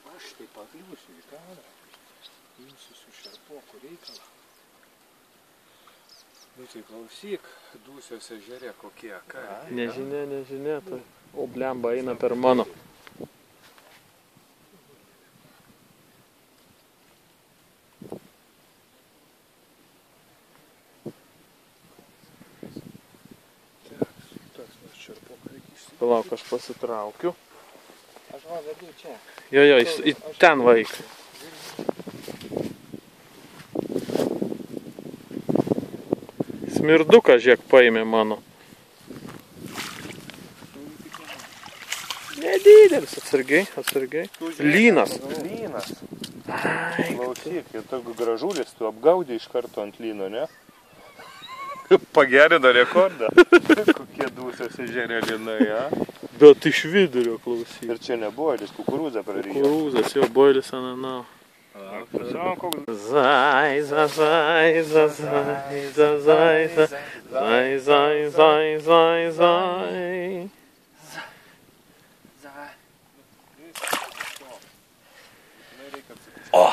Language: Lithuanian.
Aš taip pakliūsiu į kadrą. Imsiu su šerpoku reikalą. Nu tai klausyk, Dūsios ežere kokie, ką? Nežinia, tai o blemba eina per mano. Palauk, aš pasitraukiu. Aš va vedu čia. Jo, į ten vaik. Smirduką, žiūrėk, paėmė mano. Nedidelis, atsargiai. Lynas. Ai, Klausyk, ir toks gražulis, tu apgaudė iš karto ant lyno, ne? Pagerino rekordą. Kokie Dūsios ežere lynai, a? bet iš vidurio klausyk. Ir čia ne boilis, kukurūzą prarijo. Kukurūzas, jo, boilis ananau. Zaiza. O!